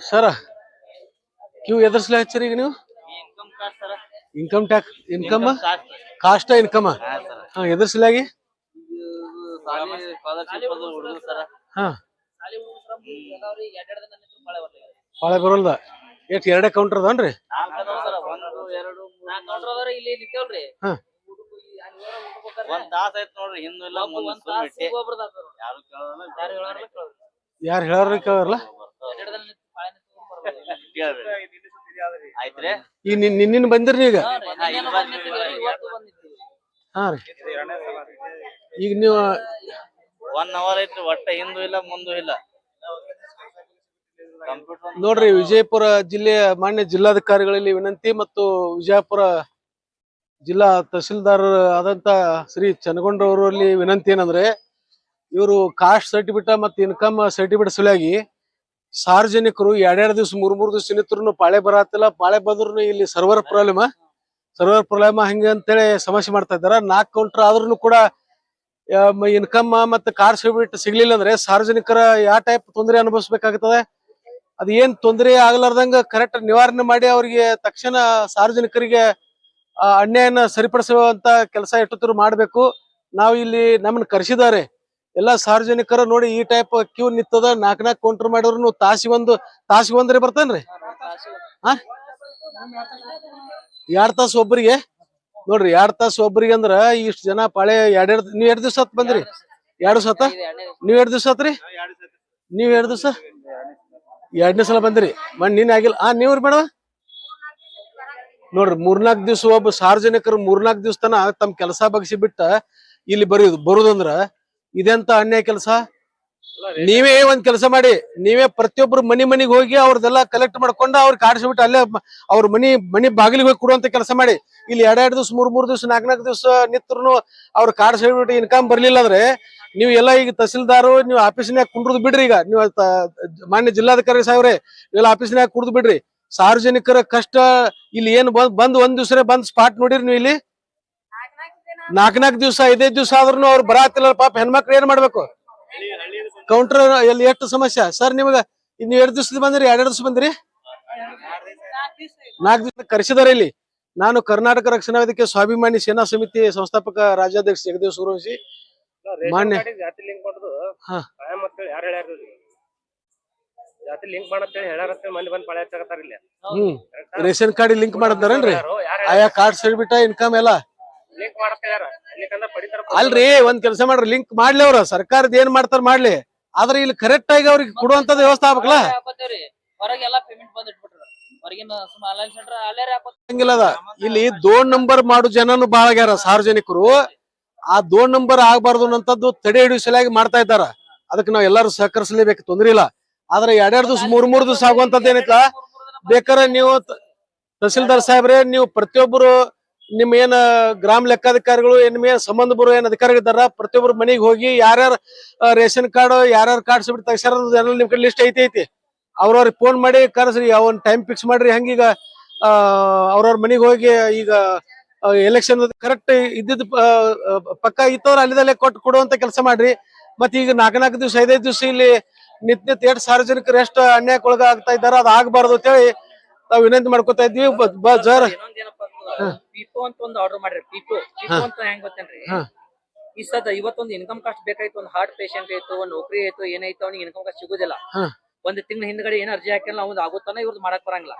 ಸರ Q ಎದರ್ಸ್ಲ ಹಚ್ಚರಿ ಈಗ ನೀವು income caste sir. Income tax income caste caste income ಹಾ sir. ಹಾ ಎದರ್ಸಲಾಗಿ ಸ್ಕಾಲರ್ಶಿಪ್ ಅದು ಹುಡುಗ ಸರ್. ಹಾ ಸಾಲಿ ಹುಡುಗ ಸರ್ ಎಲ್ಲಾವ್ರಿ ಎರಡೆರಡು ದಿನ ನಿಂತ್ರು ಮಳೆ ಬರ್ತದೆ. ಬಾಳೆ ಬರೋಲ್ದ ಎಷ್ಟು ಎರಡೇ ಕೌಂಟರ್ ಅದಾನ್ರಿ? ನಾಲ್ಕು ಅದಾವ ಸರ್. 1 2 3 ಕೌಂಟರ್ ಅದಾವ್ರಿ. ಇಲ್ಲಿ ನಿಂತೇವ್ರಿ. ಹಾ ಒಂದ್ ತಾಸ ಆಯ್ತು ನೋಡ್ರಿ. ಹಿಂದೂ ಇಲ್ಲ ಮುಂದೆ ಸುಮ್ಮಿಟ್ಟೆ ಯಾರು ಕೇಳೋದಿಲ್ಲ. ಯಾರು ಹೇಳಾರ ಕೇಳಾರಲ್ಲ. ಎರಡೆರಡು ದಿನ ನಿಂತು ಮಳೆ ನಿಂತು ಆಯ್ತ್ರಿ. ಈಗ ನಿನ್ನ ಬಂದಿರಿ ಈಗ? ಹಾ ರೀ ಈಗ ನೀವು 1 ಅವರ್ ಐತ್ರಿ. ಒಟ್ಟ ಹಿಂದೂ ಇಲ್ಲ ಮುಂದೂ ಇಲ್ಲ. ಕಂಪ್ಯೂಟರ್ ನೋಡ್ರಿ, ವಿಜಯಪುರ ಜಿಲ್ಲೆಯ ಮಾನ್ಯ ಜಿಲ್ಲಾಧಿಕಾರಿಗಳಲ್ಲಿ ವಿನಂತಿ ಮತ್ತು ವಿಜಯಪುರ ಜಿಲ್ಲಾ ತಹಸೀಲ್ದಾರ್ ಆದಂತ ಶ್ರೀ ಚನ್ನಗೊಂಡ್ರವರಲ್ಲಿ ವಿನಂತಿ ಏನಂದ್ರೆ, ಇವರು ಕಾಸ್ಟ್ ಸರ್ಟಿಫಿಕೇಟ್ ಮತ್ತು ಇನ್ಕಮ್ ಸರ್ಟಿಫಿಕೇಟ್ ಸಲುವಾಗಿ ಸಾರ್ವಜನಿಕರು ಎರಡೆರಡು ದಿವಸ ಮೂರ್ ದಿವಸ ನಿಂತ್ರು ಪಾಳೆ ಬರತ್ತಿಲ್ಲ. ಪಾಳೆ ಬಂದ್ರು ಇಲ್ಲಿ ಸರ್ವರ್ ಪ್ರಾಬ್ಲಮ್ ಹಂಗೆ ಅಂತೇಳಿ ಸಮಸ್ಯೆ ಮಾಡ್ತಾ ಇದಾರ. 4 ಕೌಂಟರ್ ಆದ್ರೂ ಕೂಡ ಇನ್ಕಮ್ ಮತ್ತೆ ಕಾಸ್ಟ್ ಸರ್ಟಿಫಿಕೇಟ್ ಸಿಗ್ಲಿಲ್ಲ ಅಂದ್ರೆ ಸಾರ್ವಜನಿಕರ ಯಾವ ಟೈಪ್ ತೊಂದರೆ ಅನುಭವಿಸ್ಬೇಕಾಗ್ತದೆ. ಅದ್ ಏನ್ ತೊಂದರೆ ಆಗ್ಲಾರ್ದಂಗ ಕರೆಕ್ಟ್ ನಿವಾರಣೆ ಮಾಡಿ ಅವ್ರಿಗೆ ತಕ್ಷಣ ಸಾರ್ವಜನಿಕರಿಗೆ ಅನ್ಯಾಯನ ಸರಿಪಡಿಸುವಂತ ಕೆಲಸ ಎಷ್ಟೊತ್ತರು ಮಾಡ್ಬೇಕು. ನಾವು ಇಲ್ಲಿ ನಮ್ಮನ್ನ ಕರೆಸಿದ್ದಾರೆ ಎಲ್ಲಾ ಸಾರ್ವಜನಿಕರ ನೋಡಿ. ಈ ಟೈಪ್ ಕ್ಯೂ ನಿಂತದ 4 ಕೌಂಟರ್ ಮಾಡಿದ್ರು ತಾಸಿಗೆ ಒಂದ್ರಿ ಬರ್ತೇನ್ರಿ. ಹಾ 2 ತಾಸು ಒಬ್ಬರಿಗೆ ನೋಡ್ರಿ. 2 ತಾಸು ಒಬ್ಬರಿಗೆ ಅಂದ್ರ ಇಷ್ಟ ಜನ ಪಾಳೆ ನೀವ್ 2 ದಿವಸ ಬಂದ್ರಿ? 2 ದಿವಸ ನೀವ್ 2 ದಿವಸ ಆತ್ರಿ? ನೀವ್ 2 ದಿವಸ 2ನೇ ಸಲ ಬಂದ್ರಿ. ನೀನ್ ಆಗಿಲ್ಲ. ನೀವ್ರಿ ಮೇಡಮ್ ನೋಡ್ರಿ, 3-4 ದಿವಸ ಒಬ್ಬ ಸಾರ್ವಜನಿಕರು 3-4 ದಿವಸ ತನ ತಮ್ಮ ಕೆಲಸ ಬಗ್ಸಿ ಬಿಟ್ಟ ಇಲ್ಲಿ ಬರುದಂದ್ರ ಇದೆಂತ ಅನ್ಯಾಯ ಕೆಲಸ. ನೀವೇ ಒಂದ್ ಕೆಲಸ ಮಾಡಿ, ನೀವೇ ಪ್ರತಿಯೊಬ್ರು ಮನಿಗೆ ಹೋಗಿ ಅವ್ರದೆಲ್ಲ ಕಲೆಕ್ಟ್ ಮಾಡ್ಕೊಂಡು ಅವ್ರಿಗೆ ಕಾಡಿಸ್ಬಿಟ್ಟು ಅಲ್ಲೇ ಅವ್ರ ಮನಿ ಬಾಗಿಲಿಗೆ ಹೋಗಿ ಕೊಡುವಂತ ಕೆಲಸ ಮಾಡಿ. ಇಲ್ಲಿ 2-2 ದಿವಸ 3-3 ದಿವಸ 4-4 ದಿವಸ ನಿಂತ್ರು ಅವ್ರ ಕಾಡಿಸ್ಬಿಟ್ಟು ಇನ್ಕಮ್ ಬರ್ಲಿಲ್ಲ ಅಂದ್ರೆ ನೀವು ಎಲ್ಲ ಈಗ ತಹಸೀಲ್ದಾರು ನೀವು ಆಫೀಸ್ನ್ಯಾಗ ಕುಂಡ್ರದ್ ಬಿಡ್ರಿ. ಈಗ ನೀವು ಮಾನ್ಯ ಜಿಲ್ಲಾಧಿಕಾರಿ ಸಾಹೇಬ್ರೆ ನೀವೆಲ್ಲ ಆಫೀಸ್ನ್ಯಾಗ ಕುಡ್ದು ಬಿಡ್ರಿ. ಸಾರ್ವಜನಿಕರ ಕಷ್ಟ ಇಲ್ಲಿ ಏನ್ ಬಂದ್ ಒಂದ್ ದಿವ್ಸ ಬಂದ್ ಸ್ಪಾಟ್ ನೋಡಿರಿ. ನೀವು ಇಲ್ಲಿ 4-4 ದಿವಸ 5-5 ದಿವಸ ಆದ್ರೂ ಅವ್ರು ಬರಾತಿಲ್ಲ. ಪಾಪ ಹೆಣ್ಮಕ್ಳು ಏನ್ ಮಾಡ್ಬೇಕು? ಕೌಂಟರ್ ಎಲ್ಲಿ ಎಷ್ಟು ಸಮಸ್ಯೆ ಸರ್ ನಿಮಗ? ನೀವು 2 ದಿವಸದ ಬಂದ್ರಿ? 2-2 ದಿವಸ ಬಂದ್ರಿ? 4 ದಿವಸ ಕರೆಸಿದಾರೆ ಇಲ್ಲಿ. ನಾನು ಕರ್ನಾಟಕ ರಕ್ಷಣಾ ವೇದಿಕೆ ಸ್ವಾಭಿಮಾನಿ ಸೇನಾ ಸಮಿತಿ ಸಂಸ್ಥಾಪಕ ರಾಜ್ಯಾಧ್ಯಕ್ಷ ಜಗದೀಶ್ ಸೂರವಂಶಿ ಮಾನ್ಯ ರೇಷನ್ ಕಾರ್ಡ್ ಲಿಂಕ್ ಮಾಡತಾರನ್ರಿ? ಆಯಾ ಕಾರ್ಡ್ ಸರ್ಟಿಫಿಕೇಟ್ ಇನ್ಕಮ್ ಎಲ್ಲ ಅಲ್ರಿ. ಒಂದ್ ಕೆಲಸ ಮಾಡ್ರಿ, ಲಿಂಕ್ ಮಾಡ್ಲಿ. ಅವ್ರ ಸರ್ಕಾರದ ಏನ್ ಮಾಡ್ತಾರ ಮಾಡ್ಲಿ, ಆದ್ರೆ ಇಲ್ಲಿ ಕರೆಕ್ಟ್ ಆಗಿ ಅವ್ರಿಗೆ ಕೊಡುವಂತದ್ದು ವ್ಯವಸ್ಥೆ ಆಗ್ಬೇಕಲ್ಲ. ಹಂಗಿಲ್ಲದ ಇಲ್ಲಿ 2 ನಂಬರ್ ಮಾಡು ಜನನು ಬಾಳ ಆಗ್ಯಾರ ಸಾರ್ವಜನಿಕರು. ಆ 2 ನಂಬರ್ ಆಗ್ಬಾರ್ದು ಅಂತದ್ದು ತಡೆ ಹಿಡಿಯೋ ಸಲುವಾಗಿ ಮಾಡ್ತಾ ಇದ್ದಾರ. ಅದಕ್ಕೆ ನಾವ್ ಎಲ್ಲಾರು ಸಹಕರಿಸಲೇಬೇಕು, ತೊಂದ್ರೆ ಇಲ್ಲ. ಆದ್ರೆ 2-2 ದಿವಸ 3-3 ದಿವಸ ಆಗುವಂತದ್ದು ಏನೈತ್ಲ, ಬೇಕಾದ್ರೆ ನೀವು ತಹಸೀಲ್ದಾರ್ ಸಾಹೇಬ್ರೆ ನೀವು ಪ್ರತಿಯೊಬ್ಬರು ನಿಮ್ ಏನ್ ಗ್ರಾಮ ಲೆಕ್ಕಾಧಿಕಾರಿಗಳು ಏನ್ ಸಂಬಂಧ ಬರೋ ಏನ್ ಅಧಿಕಾರಿಗಳಿದ್ದಾರ ಪ್ರತಿಯೊಬ್ಬರು ಮನೆಗೆ ಹೋಗಿ ಯಾರ್ಯಾರ ರೇಷನ್ ಕಾರ್ಡ್ ಯಾರ್ಯಾರ ಕಾರ್ಡ್ ಸಿಬಿಟ್ಟು ತೆಗ್ಸಾರ ನಿಮ್ ಕಡೆ ಲಿಸ್ಟ್ ಐತಿ ಅವ್ರವ್ರಿಗೆ ಫೋನ್ ಮಾಡಿ ಕರೆಸ್ರಿ. ಅವನ್ ಟೈಮ್ ಫಿಕ್ಸ್ ಮಾಡ್ರಿ. ಹಂಗೀಗ ಅವ್ರವ್ರ ಮನೆಗೆ ಹೋಗಿ ಈಗ ಎಲೆಕ್ಷನ್ ಕರೆಕ್ಟ್ ಇದ್ದಿದ್ ಪಕ್ಕ ಇತ್ತವ್ರ ಅಲ್ಲಿದಲ್ಲೇ ಕೊಡುವಂತ ಕೆಲಸ ಮಾಡ್ರಿ. ಮತ್ ಈಗ 4-4 ದಿವಸ 5-5 ದಿವಸ ಇಲ್ಲಿ ನಿತ್ಯ ಎಷ್ಟು ಸಾರ್ವಜನಿಕರು ಎಷ್ಟು ಅನ್ಯಾಯಕ್ಕೊಳಗ ಆಗ್ತಾ ಇದ್ದಾರ ಅದ್ ಆಗ್ಬಾರ್ದು ಅಂತ ಹೇಳಿ ನಾವ್ ವಿನಂತಿ ಮಾಡ್ಕೊತಾ ಇದ್ವಿ. ಪಿಪೋ ಅಂತ ಒಂದು ಆರ್ಡರ್ ಮಾಡ್ರಿ. ಪಿಪೋ ಅಂತ ಹೆಂಗ್ ಗೊತ್ತೇನ್ರಿ? ಈ ಸದ ಇವತ್ತೊಂದು ಇನ್ಕಮ್ ಕಾಸ್ಟ್ ಬೇಕಾಯ್ತು, ಒಂದು ಹಾರ್ಟ್ ಪೇಷಂಟ್ ಆಯ್ತು, ಒಂದ್ ನೌಕರಿ ಆಯ್ತು, ಏನಾಯ್ತು ಅವ್ನಿಗೆ ಇನ್ಕಮ್ ಕಾಸ್ಟ್ ಸಿಗುದಿಲ್ಲ. ಒಂದ್ ತಿಂಗಳ ಹಿಂದ್ಗಡೆ ಏನ್ ಅರ್ಜಿ ಹಾಕಿಲ್ಲ ಅವ್ದು ಆಗುತ್ತಾನ ಇವ್ರದ್ದು ಮಾಡಕ್ ಬರಂಗಿಲ್ಲ.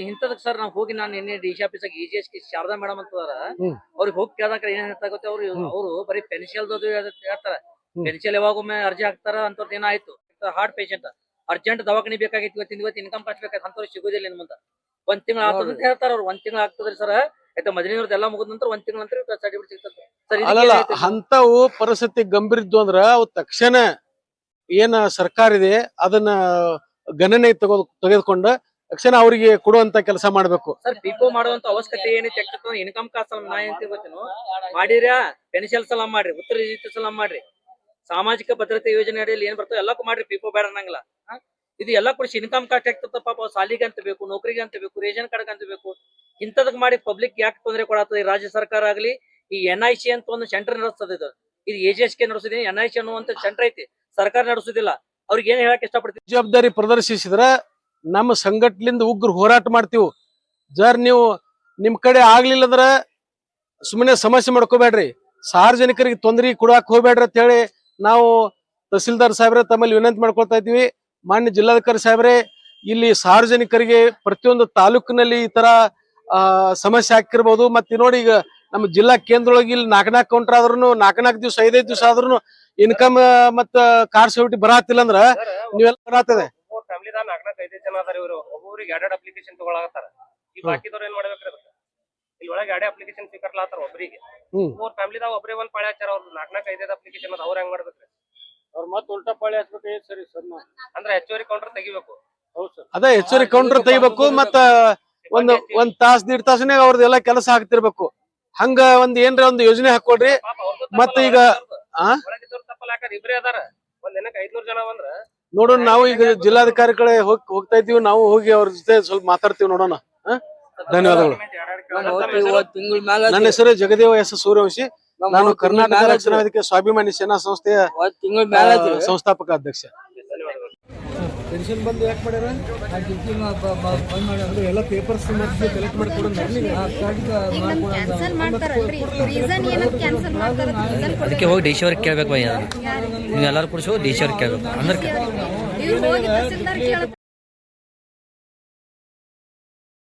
ಇಂಥದಕ್ ಸರ್ ನಾವ್ ಹೋಗಿ ನಾನು ನಿನ್ನೆ D C office EGS Sharada madam ಅಂತದಾರ ಅವ್ರಿಗೆ ಹೋಗಿ ಕೇಳಾಕ ಏನ್ ಹೇಳ್ತಾಗುತ್ತೆ ಅವ್ರು ಬರೀ ಪೆನ್ಷನ್ ಹೇಳ್ತಾರ. ಪೆನ್ಷನ್ ಯಾವಾಗೊಮ್ಮೆ ಅರ್ಜಿ ಹಾಕ್ತಾರ ಅಂತವ್ರದ್ದು ಏನಾಯ್ತು ಹಾರ್ಟ್ ಪೇಷಂಟ್ ಅರ್ಜೆಂಟ್ ದವಾಖಾನಿ ಬೇಕಾಗಿತ್ತು, ಇವತ್ತು ಇನ್ಕಮ್ ಕಾಸ್ಟ್ ಬೇಕಾಯ್ತು ಅಂತವ್ರಿಗೆ ಸಿಗುದಿಲ್ಲ. ಇನ್ ಮುಂದೆ 1 ತಿಂಗಳು ಆಗ್ತದ ಅಂತ ಹೇಳ್ತಾರ ಅವ್ರು. 1 ತಿಂಗಳು ಆಗ್ತದ್ರಿ ಸರ್. ಆಯ್ತಾ ಮೊದಲಿನವ್ರದ್ದು ಎಲ್ಲ ಮುಗಿದ ನಂತರ 1 ತಿಂಗಳ ನಂತರ ಸರ್ಟಿಫಿಕೇಟ್ ಸಿಗ್ತದೆ ಸರ್. ಅಂತವು ಪರಿಸ್ಥಿತಿ ಗಂಭೀರ ಇದ್ದು ಅಂದ್ರ ಅವು ತಕ್ಷಣ ಏನ ಸರ್ಕಾರ ಇದೆ ಅದನ್ನ ಗಣನೆ ತೆಗೆದುಕೊಂಡು ತಕ್ಷಣ ಅವ್ರಿಗೆ ಕೊಡುವಂತ ಕೆಲಸ ಮಾಡ್ಬೇಕು ಸರ್. ಪಿಪೋ ಮಾಡುವಂತ ಅವಶ್ಯಕತೆ ಏನೈತೆ? ಇನ್ಕಮ್ ಕಾಸ್ಟ್ ನಾ ಏನ್ ತಿಳ್ಕೊತೀನೋ ಮಾಡಿರ್ಯಾ, ಪೆನ್ಷನ್ ಸಲ ಮಾಡ್ರಿ, ಉತ್ತರ ರಿಜಿಸ್ಟರ್ ಸಲ ಮಾಡ್ರಿ, ಸಾಮಾಜಿಕ ಭದ್ರತೆ ಯೋಜನೆ ಅಡಿಯಲ್ಲಿ ಏನ್ ಬರ್ತೋ ಎಲ್ಲಕ್ಕೂ ಮಾಡ್ರಿ. ಪಿಪೋ ಬೇಡ ಅನ್ನಂಗಿಲ್ಲ. ಇದು ಎಲ್ಲ ಕೊಡಿಸಿ ಇನ್ಕಮ್ ಕಾಸ್ಟ್ ಆಗ್ತದ. ಪಾಪ ಸಾಲಿಗೆ ಅಂತ ಬೇಕು, ನೌಕರಿಗೆ ಅಂತ ಬೇಕು, ರೇಷನ್ ಕಾರ್ಡ್ ಅಂತ ಬೇಕು. ಇಂಥದಕ್ ಮಾಡಿ ಪಬ್ಲಿಕ್ ಯಾಕೆ ತೊಂದರೆ ಕೊಡತ್ತದ? ರಾಜ್ಯ ಸರ್ಕಾರ ಆಗ್ಲಿ ಈ NIC ಅಂತ ಒಂದು ಸೆಂಟರ್ ನಡೆಸ್ತದ. ಇದು AGSK ನಡೆಸುತ್ತೆ. NIC ಅನ್ನುವಂತ ಸೆಂಟರ್ ಐತಿ, ಸರ್ಕಾರ ನಡೆಸುದಿಲ್ಲ. ಅವ್ರಿಗೆ ಏನ್ ಹೇಳಕ್ ಇಷ್ಟಪಡ್ತೀವಿ? ಜವಾಬ್ದಾರಿ ಪ್ರದರ್ಶಿಸಿದ್ರ ನಮ್ಮ ಸಂಘಟನೆಯಿಂದ ಉಗ್ರ ಹೋರಾಟ ಮಾಡ್ತೀವಿ. ಜರ್ ನೀವು ನಿಮ್ ಕಡೆ ಆಗ್ಲಿಲ್ಲ ಅಂದ್ರ ಸುಮ್ಮನೆ ಸಮಸ್ಯೆ ಮಾಡ್ಕೋಬೇಡ್ರಿ, ಸಾರ್ವಜನಿಕರಿಗೆ ತೊಂದರೆ ಕೊಡಾಕ್ ಹೋಗ್ಬೇಡ್ರಿ ಅಂತ ಹೇಳಿ ನಾವು ತಹಸೀಲ್ದಾರ್ ಸಾಹೇಬ್ರೆ ತಮ್ಮಲ್ಲಿ ವಿನಂತಿ ಮಾಡ್ಕೊಳ್ತಾ ಇದ್ವಿ. ಮಾನ್ಯ ಜಿಲ್ಲಾಧಿಕಾರಿ ಸಾಹೇಬ್ರೆ, ಇಲ್ಲಿ ಸಾರ್ವಜನಿಕರಿಗೆ ಪ್ರತಿಯೊಂದು ತಾಲೂಕಿನಲ್ಲಿ ಈ ತರ ಸಮಸ್ಯೆ ಹಾಕಿರ್ಬೋದು. ಮತ್ತೆ ನೋಡಿ ಈಗ ನಮ್ಮ ಜಿಲ್ಲಾ ಕೇಂದ್ರದೊಳಗೆ ಇಲ್ಲಿ 4 ಕೌಂಟರ್ ಆದ್ರೂ 4 ದಿವಸ 5 ದಿವಸ ಆದ್ರೂ ಇನ್ಕಮ್ ಮತ್ತ ಕಾರ್ ಸೆಕ್ಯೂರಿಟಿ ಬರಾತಿಲ್ಲ ಅಂದ್ರ ನೀವೆಲ್ಲ ಬರಾತದೆ. ಫ್ಯಾಮಿಲಿದಾಗ 4-5 ಜನ ಅದಾರ. ಇವರು ಒಬ್ಬೊಬ್ಬರಿಗೆ ಎರಡೆರಡು ಅಪ್ಲಿಕೇಶನ್ ತಗೊಳಕತ್ತಾರ. ಈ ಬಾಕಿದವ್ರು ಏನ್ ಮಾಡ್ಬೇಕ್ರಿ? ಅದಕ್ಕೆ ಇಲ್ಲಿ ಒಳಗೆ ಎರಡೇ ಅಪ್ಲಿಕೇಶನ್ ಸಿಕ್ಕರ್ಲಾತಾರ ಒಬ್ಬರಿಗೆ. 3 ಫ್ಯಾಮಿಲಿದಾಗ ಒಬ್ಬರೇ ಒಂದ್ ಪಾಳೆ ಹಚ್ಚಾರ. ಅವ್ರು 4-5 ಅಪ್ಲಿಕೇಶನ್ ಅದ. ಅವ್ರ ಹೆಂಗ್ ಮಾಡ್ಬೇಕ್ರಿ? ಅವ್ರ ಮತ್ತೆ ಉಲ್ಟಾ ಪಾಳಿ ಹಚ್ಬೇಕು. ಸರಿ ಸರ್, ಅಂದ್ರೆ ಹೆಚ್ಚುವರಿ ಕೌಂಟರ್ ತೆಗಿಬೇಕು. ಹೌದು ಸರ್, ಅದೇ ಹೆಚ್ಚುವರಿ ಕೌಂಟರ್ ತೆಗಿಬೇಕು. ಮತ್ತ ಒಂದ್ ತಾಸ್ 1.5 ತಾಸನಾಗ ಅವ್ರದ್ದೆಲ್ಲ ಕೆಲಸ ಆಗ್ತಿರ್ಬೇಕು. ಹಂಗ ಏನ್ರ ಒಂದು ಯೋಜನೆ ಹಾಕೊಡ್ರಿ. ಮತ್ತ ಈಗ ಇಬ್ರೇ ಅದಾರ, ಒಂದ್ ದಿನಕ್ಕೆ 500 ಜನ ಬಂದ್ರ ನೋಡೋಣ. ನಾವು ಈಗ ಜಿಲ್ಲಾಧಿಕಾರಿ ಕಡೆ ಹೋಗ್ತಾ ಇದೀವಿ. ನಾವು ಹೋಗಿ ಅವ್ರ ಜೊತೆ ಸ್ವಲ್ಪ ಮಾತಾಡ್ತೀವಿ, ನೋಡೋಣ. ಧನ್ಯವಾದಗಳು. ನನ್ನ ಹೆಸರು ಜಗದೇವ ಎಸ್ ಸೂರ್ಯವಂಶಿ. ನಾನು ಕರ್ನಾಟಕ ರಕ್ಷಣಾ ವೇದಿಕೆ ಸ್ವಾಭಿಮಾನಿ ಸೇನಾ ಸಂಸ್ಥೆಯ ಸಂಸ್ಥಾಪಕ ಅಧ್ಯಕ್ಷ. ಪೆನ್ಷನ್ ಬಂದು ಯಾಕೆ ಮಾಡ್ಯಾರ? ಎಲ್ಲ ಪೇಪರ್ಸ್ ಕಲೆಕ್ಟ್ ಮಾಡಿ ಅದಕ್ಕೆ ಹೋಗಿ ಡಿ ಸಿ ಅವ್ರಿಗೆ ಕೇಳ್ಬೇಕು. ನೀವು ಎಲ್ಲರೂ ಕೂಡ ಡಿ ಸಿ ಅವ್ರಿಗೆ ಕೇಳ್ಬೇಕು ಅಂದ್ರೆ